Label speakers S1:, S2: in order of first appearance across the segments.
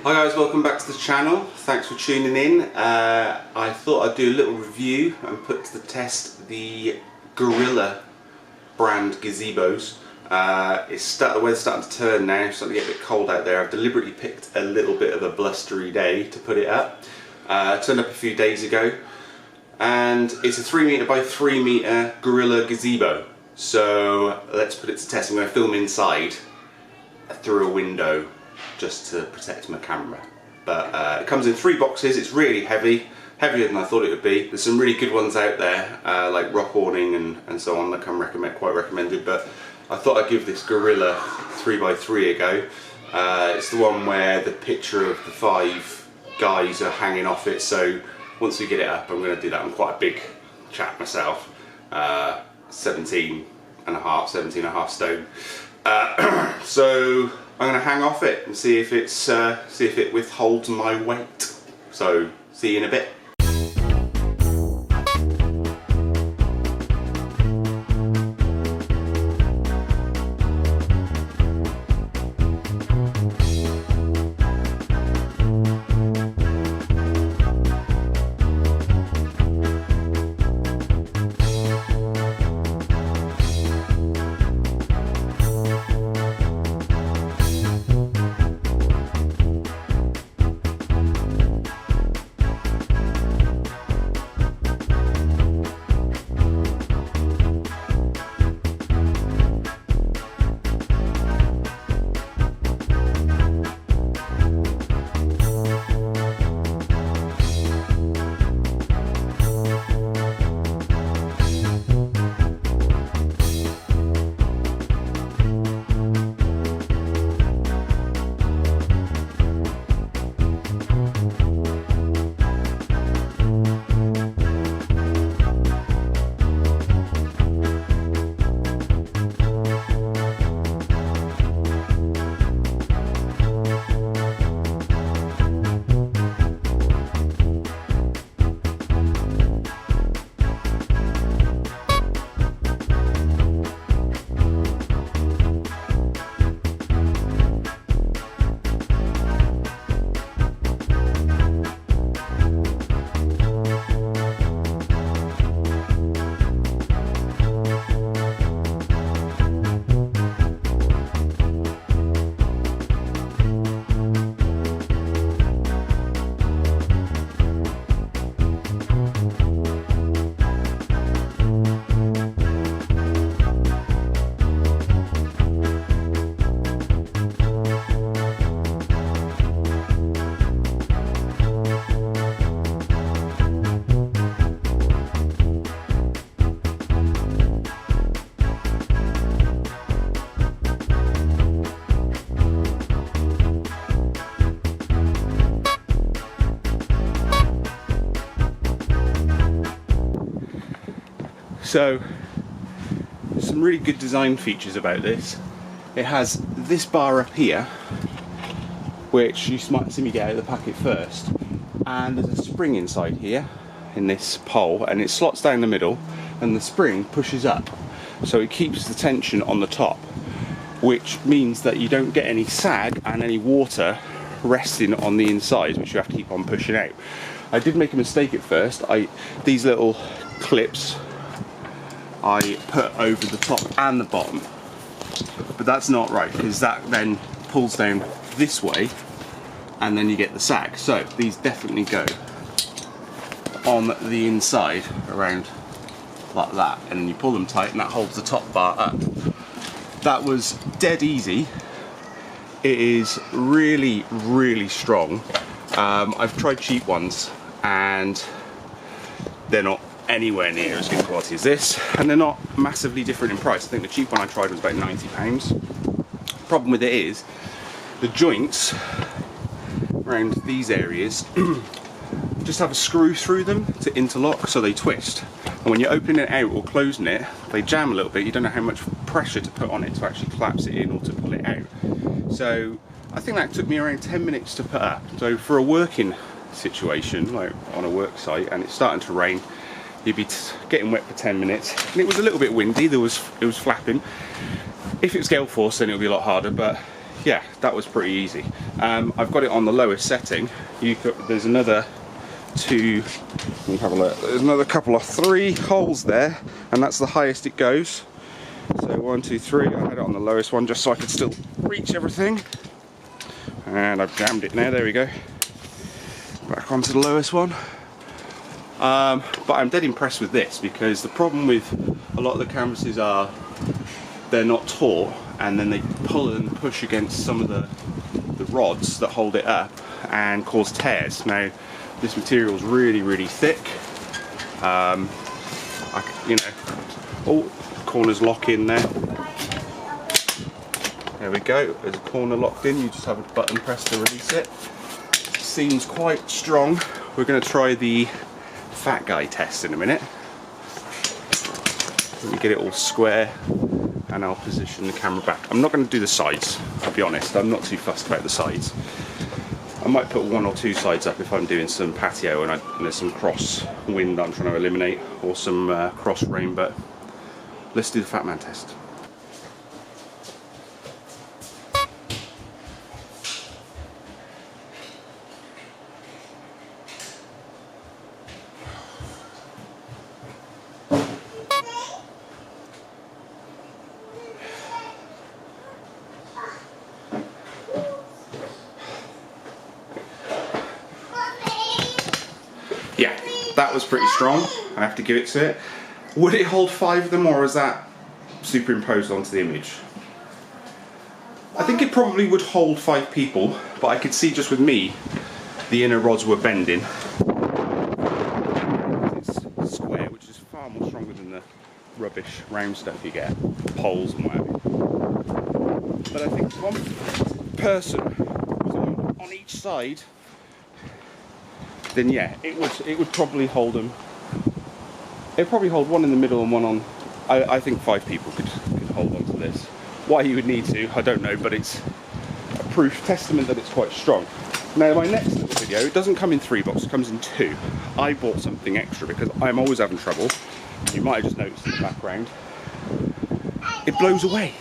S1: Hi guys, welcome back to the channel. Thanks for tuning in. I thought I'd do a little review and put to the test the Gorilla brand gazebos. The weather's starting to turn now, it's starting to get a bit cold out there. I've deliberately picked a little bit of a blustery day to put it up. Turned up a few days ago, and it's a 3 metre by 3 metre Gorilla Gazebo. So let's put it to test. I'm going to film inside through a window just to protect my camera. But it comes in 3 boxes. It's really heavy, heavier than I thought it would be. There's some really good ones out there, like rock awning and so on, that come quite recommended. But I thought I'd give this Gorilla 3x3 a go. It's the one where the picture of the 5 guys are hanging off it. So once we get it up, I'm going to do that. I'm quite a big chap myself, 17 and a half stone. So I'm going to hang off it and see if it withholds my weight. So see you in a bit. So, some really good design features about this. It has this bar up here, which you might see me get out of the packet first, and there's a spring inside here in this pole, and it slots down the middle and the spring pushes up, so it keeps the tension on the top, which means that you don't get any sag and any water resting on the inside, which you have to keep on pushing out. I did make a mistake at first. These little clips I put over the top and the bottom, but that's not right, because that then pulls down this way and then you get the sag. So these definitely go on the inside around like that, and then you pull them tight and that holds the top bar up. That was dead easy. It is really, really strong. I've tried cheap ones and they're not anywhere near as good quality as this, and they're not massively different in price. I think the cheap one I tried was about £90. Problem with it is the joints around these areas just have a screw through them to interlock, so they twist, and when you're opening it out or closing it, they jam a little bit. You don't know how much pressure to put on it to actually collapse it in or to pull it out. So I think that took me around 10 minutes to put up. So for a working situation, like on a work site, and it's starting to rain, you'd be getting wet for 10 minutes, and it was a little bit windy. It was flapping. If it was gale force, then it would be a lot harder, but yeah, that was pretty easy. I've got it on the lowest setting. There's another two, let me have a look. There's another couple of 3 holes there, and that's the highest it goes. So 1, 2, 3. I had it on the lowest one just so I could still reach everything. And I've jammed it now, there we go. Back onto the lowest one. But I'm dead impressed with this, because the problem with a lot of the canvases are they're not taut, and then they pull and push against some of the rods that hold it up and cause tears. Now this material is really thick. You know, oh, corners lock in there. There we go, there's a corner locked in, you just have a button press to release it. Seems quite strong. We're going to try the fat guy test in a minute. Let me get it all square and I'll position the camera back. I'm not going to do the sides, I'll be honest, I'm not too fussed about the sides. I might put 1 or 2 sides up if I'm doing some patio and there's some cross wind I'm trying to eliminate, or some cross rain, but let's do the fat man test. Yeah, that was pretty strong, I have to give it to it. Would it hold 5 of them, or is that superimposed onto the image? I think it probably would hold 5 people, but I could see just with me, the inner rods were bending. It's square, which is far more stronger than the rubbish round stuff you get, poles and what have you. But I think if 1 person was on each side, then yeah, it would probably hold them. It'd probably hold 1 in the middle and 1 on. I think 5 people could hold on to this. Why you would need to, I don't know, but it's a proof, testament that it's quite strong. Now my next little video, it doesn't come in 3 boxes, it comes in 2. I bought something extra because I'm always having trouble. You might have just noticed in the background. It blows away.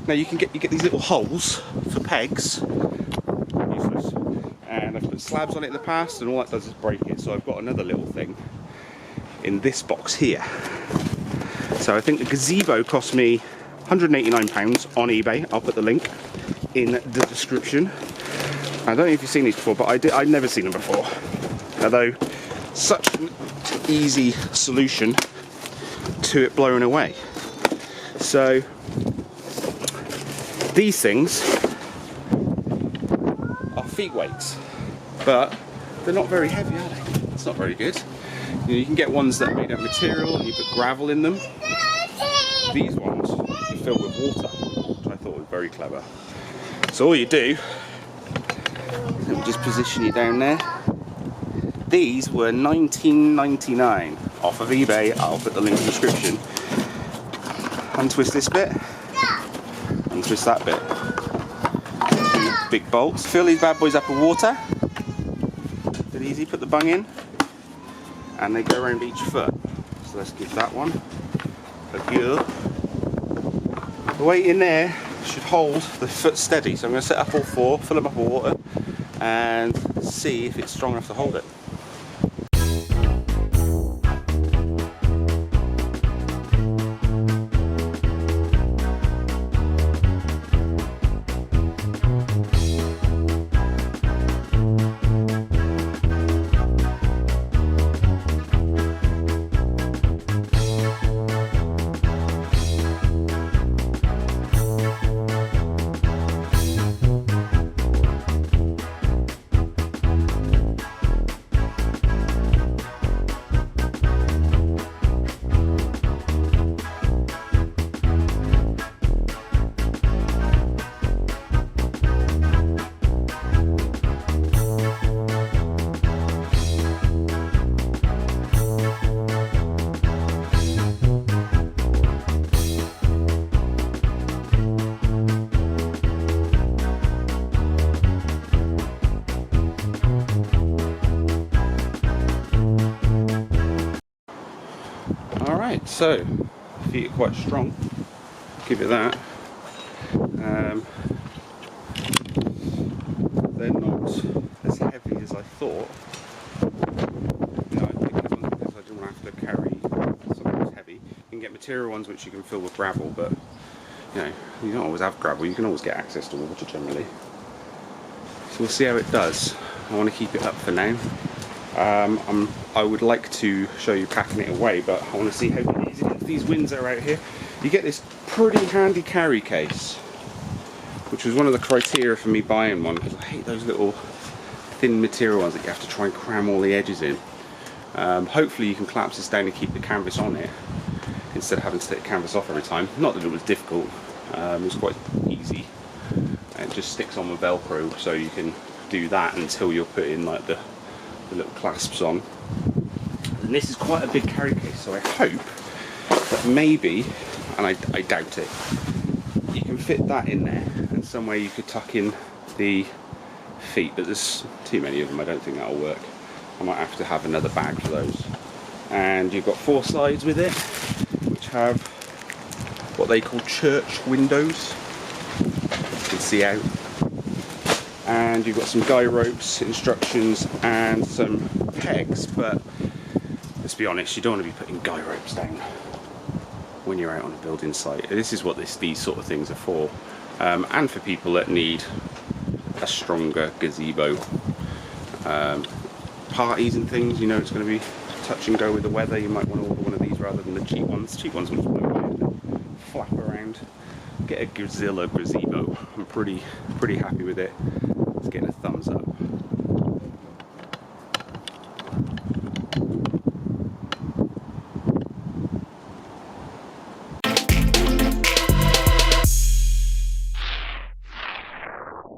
S1: Now you get these little holes for pegs. Useless. And I've put slabs on it in the past, and all that does is break it. So I've got another little thing in this box here. So I think the gazebo cost me £189 on eBay. I'll put the link in the description. I don't know if you've seen these before, but I'd never seen them before. Although, such an easy solution to it blowing away. So, these things are feet weights, but they're not very heavy, are they? It's not very good. You can get ones that are made of material and you put gravel in them. These ones you fill with water, which I thought was very clever. So all you do, let me just position you down there. These were $19.99 off of eBay. I'll put the link in the description. Untwist this bit, untwist that bit. 2 big bolts. Fill these bad boys up with water. Bit easy, put the bung in. And they go around each foot. So let's give that one a go. The weight in there should hold the foot steady. So I'm going to set up all 4, fill them up with water, and see if it's strong enough to hold it. Alright, so feet are quite strong, give it that. they're not as heavy as I thought. No, I picked these ones because I didn't want to have to carry something that's heavy. You can get material ones which you can fill with gravel, but you know, you don't always have gravel. You can always get access to water generally. So we'll see how it does. I want to keep it up for now. I would like to show you packing it away, but I want to see how easy these winds are out here. You get this pretty handy carry case, which was one of the criteria for me buying one, because I hate those little thin material ones that you have to try and cram all the edges in. Hopefully you can collapse this down and keep the canvas on it instead of having to take the canvas off every time. Not that it was difficult, it was quite easy. It just sticks on with Velcro, so you can do that until you're putting like the little clasps on. And this is quite a big carry case, so I hope that maybe, and I doubt it, you can fit that in there, and somewhere you could tuck in the feet, but there's too many of them, I don't think that'll work. I might have to have another bag for those. And you've got 4 sides with it, which have what they call church windows. You can see out. And you've got some guy ropes, instructions, and some pegs, but let's be honest, you don't want to be putting guy ropes down when you're out on a building site. This is what these sort of things are for, and for people that need a stronger gazebo. Parties and things, you know it's going to be touch and go with the weather, you might want to order one of these rather than the cheap ones. Cheap ones will just blow away and flap around. Get a Gorilla Gazebo. I'm pretty happy with it. It's getting a thumbs up.